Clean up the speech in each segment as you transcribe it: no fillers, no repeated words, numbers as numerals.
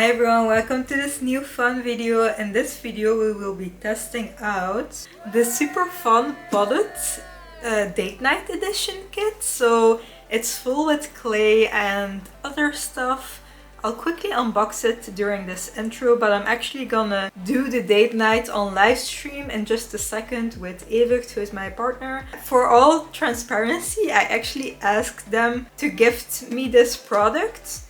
Hi everyone, welcome to this new fun video. In this video we will be testing out the super fun Pott'd date night edition kit. So it's full with clay and other stuff. I'll quickly unbox it during this intro, but I'm actually gonna do the date night on live stream in just a second with Evert, who is my partner. For all transparency, I actually asked them to gift me this product,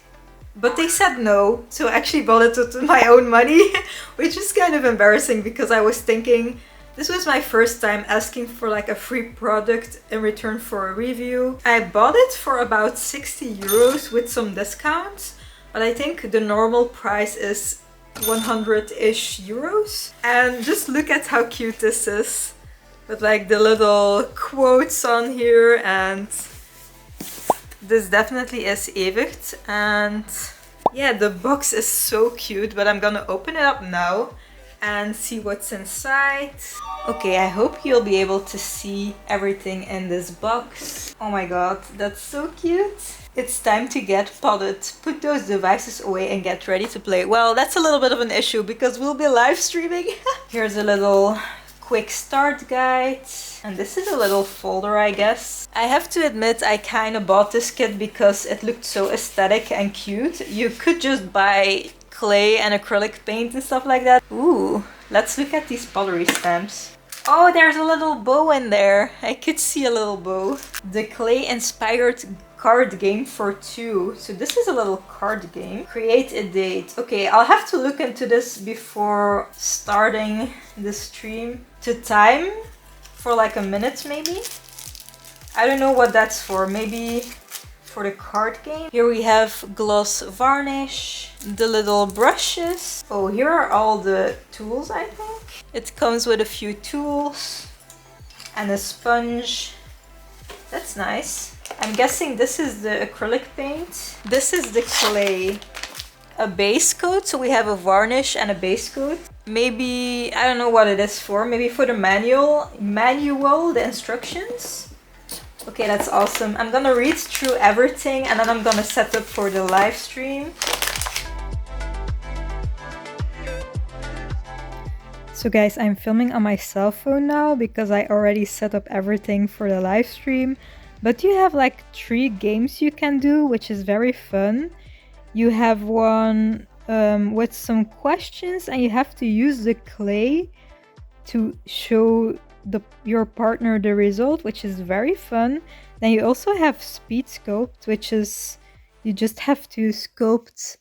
but they said no, so I actually bought it with my own money, which is kind of embarrassing because I was thinking this was my first time asking for like a free product in return for a review. I bought it for about 60 euros with some discounts, but I think the normal price is 100-ish euros. And just look at how cute this is, with like the little quotes on here, and this definitely is Evert. And yeah, the box is so cute, but I'm gonna open it up now and see what's inside. Okay, I hope you'll be able to see everything in this box. Oh my god, that's so cute. It's time to get Pott'd. Put those devices away and get ready to play. Well, that's a little bit of an issue because we'll be live streaming. Here's a little quick start guide. And this is a little folder, I guess. I have to admit, I kind of bought this kit because it looked so aesthetic and cute. You could just buy clay and acrylic paint and stuff like that. Ooh, let's look at these pottery stamps. Oh, there's a little bow in there. I could see a little bow. The clay inspired card game for 2. So this is a little card game. Create a date. Okay, I'll have to look into this before starting the stream. To time for like a minute maybe. I don't know what that's for. Maybe for the card game. Here we have gloss varnish, the little brushes. Oh, here are all the tools, I think. It comes with a few tools and a sponge. That's nice. I'm guessing this is the acrylic paint. This is the clay. A base coat, so we have a varnish and a base coat. Maybe, I don't know what it is for. Maybe for the manual, the instructions. Okay, that's awesome. I'm gonna read through everything and then I'm gonna set up for the live stream. So guys, I'm filming on my cell phone now because I already set up everything for the live stream. But you have like 3 games you can do, which is very fun. You have one with some questions and you have to use the clay to show your partner the result, which is very fun. Then you also have speed sculpt, which is you just have to sculpt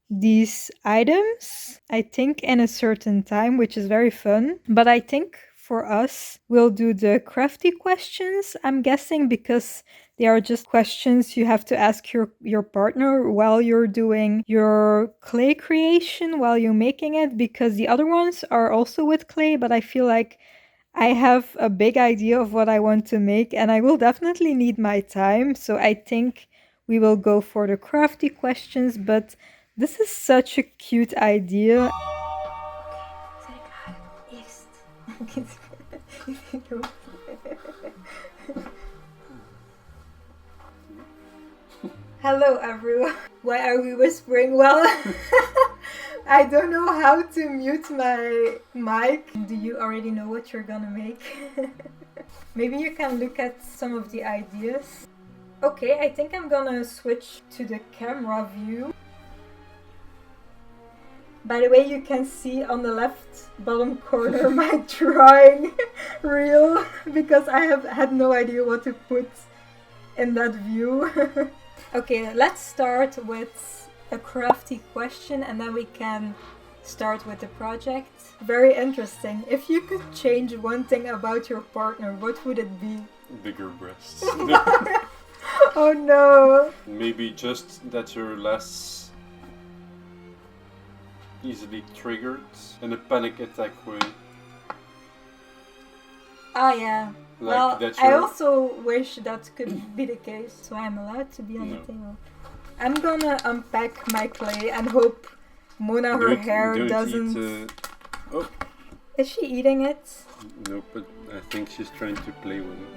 these items, I think, in a certain time, which is very fun. But I think for us, we'll do the crafty questions, I'm guessing, because they are just questions you have to ask your partner while you're doing your clay creation, while you're making it, because the other ones are also with clay, but I feel like I have a big idea of what I want to make and I will definitely need my time. So I think we will go for the crafty questions, but this is such a cute idea. Hello everyone. Why are we whispering? Well, I don't know how to mute my mic. Do you already know what you're gonna make? Maybe you can look at some of the ideas. Okay, I think I'm gonna switch to the camera view. By the way, you can see on the left bottom corner my drawing reel because I have had no idea what to put in that view. Okay, let's start with a crafty question and then we can start with the project. Very interesting. If you could change one thing about your partner, what would it be? Bigger breasts. Oh no! Maybe just that you're less easily triggered in a panic attack way. Ah yeah. Like well, that I also wish that could be the case, so I'm allowed to be on the table. I'm gonna unpack my clay and hope Mona, her hair doesn't... Oh. Is she eating it? No, but I think she's trying to play with it.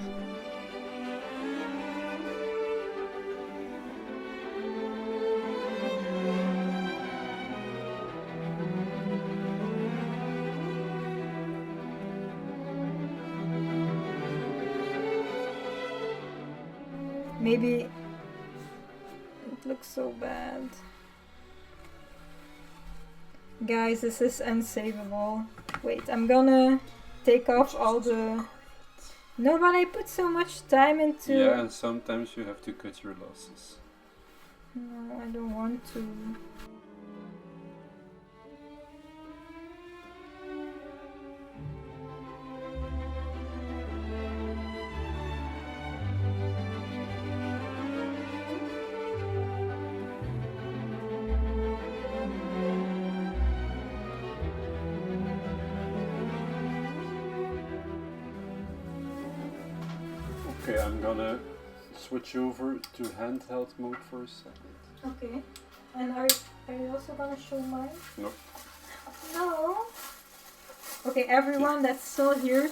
Maybe it looks so bad. Guys, this is unsavable. Wait, I'm gonna take off all the... No, but I put so much time into... Yeah, and sometimes you have to cut your losses. No, I don't want to. Okay, I'm gonna switch over to handheld mode for a second. Okay. And are you also gonna show mine? No. No. Okay, everyone that's still here,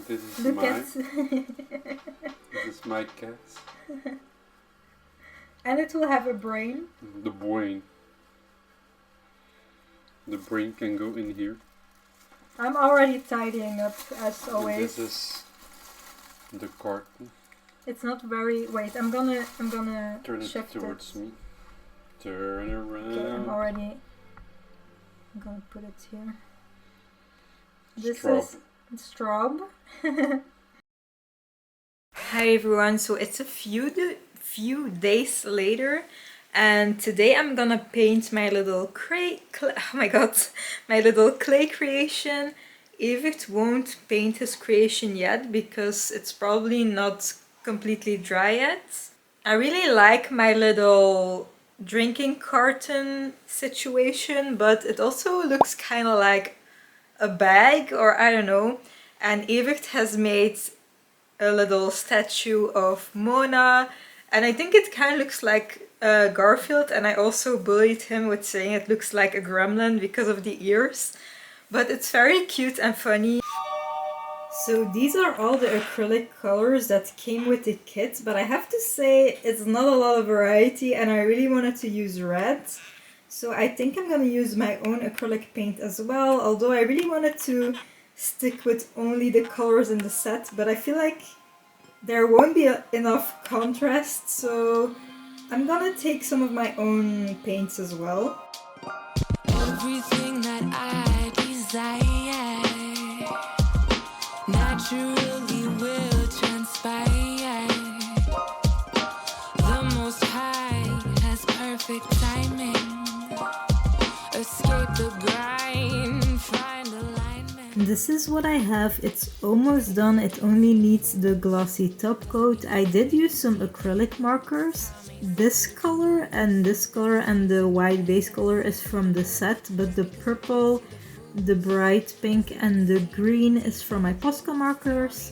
This is look mine. at... This is my cat. And it will have a brain. The brain. The brain can go in here. I'm already tidying up as And always. this is the carton. It's not very... Wait, I'm gonna Turn it shift towards it. me. Turn around. Okay, I'm gonna put it here. This Strobe. is Strobe. Hi everyone, so it's a few days later, and today I'm gonna paint my little my little clay creation. Evert won't paint his creation yet because it's probably not completely dry yet. I really like my little drinking carton situation, but it also looks kind of like a bag, or I don't know. And Evert has made a little statue of Mona, and I think it kind of looks like Garfield, and I also bullied him with saying it looks like a gremlin because of the ears, but it's very cute and funny. So these are all the acrylic colors that came with the kit, but I have to say it's not a lot of variety, and I really wanted to use red. So I think I'm gonna use my own acrylic paint as well, although I really wanted to stick with only the colors in the set, but I feel like there won't be enough contrast, so I'm gonna take some of my own paints as well. Everything that I desire naturally will transpire. The Most High has perfect timing. Escape the grind, find alignment. This is what I have. It's almost done. It only needs the glossy top coat. I did use some acrylic markers. This color and the white base color is from the set, but the purple, the bright pink and the green is from my Posca markers.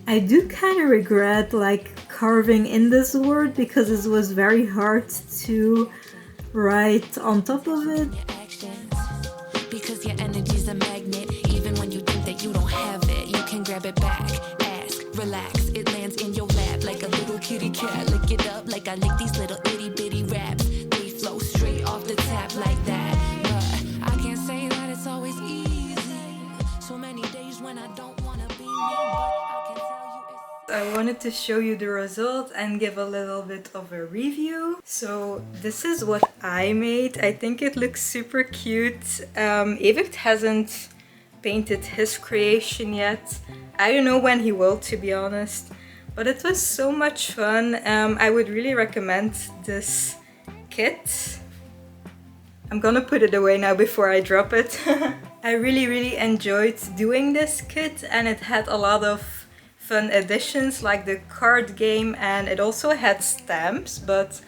I do kind of regret like carving in this word because it was very hard to write on top of it. Because your energy's a magnet. Even when you think that you don't have it, you can grab it back. Ask, relax, it lands in your lap like a little kitty cat. Lick it up like I lick these little itty bitty raps. They flow straight off the tap like that. But I can't say that it's always easy. So many days when I don't wanna be me, but I can tell you it's... I wanted to show you the result and give a little bit of a review. So this is what I made. I think it looks super cute. Evert hasn't painted his creation yet. I don't know when he will, to be honest. But it was so much fun. I would really recommend this kit. I'm gonna put it away now before I drop it. I really enjoyed doing this kit, and it had a lot of fun additions like the card game, and it also had stamps, but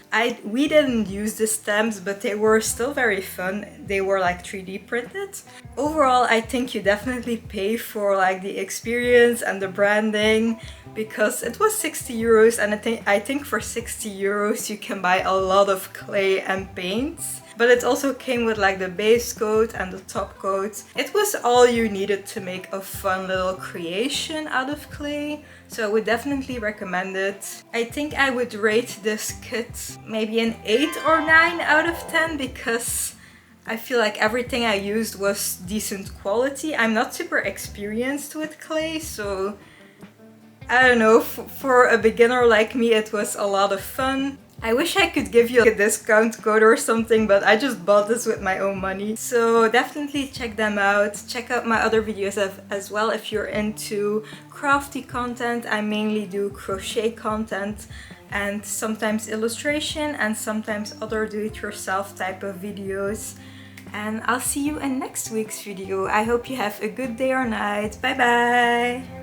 we didn't use the stamps, but they were still very fun. They were like 3D printed. Overall, I think you definitely pay for like the experience and the branding, because it was 60 euros, and I think for 60 euros you can buy a lot of clay and paints. But it also came with like the base coat and the top coat. It was all you needed to make a fun little creation out of clay. So I would definitely recommend it. I think I would rate this kit maybe an 8 or 9 out of 10, because I feel like everything I used was decent quality. I'm not super experienced with clay, so I don't know, for a beginner like me it was a lot of fun. I wish I could give you a discount code or something, but I just bought this with my own money. So definitely check them out. Check out my other videos as well if you're into crafty content. I mainly do crochet content and sometimes illustration and sometimes other do-it-yourself type of videos. And I'll see you in next week's video. I hope you have a good day or night. Bye bye!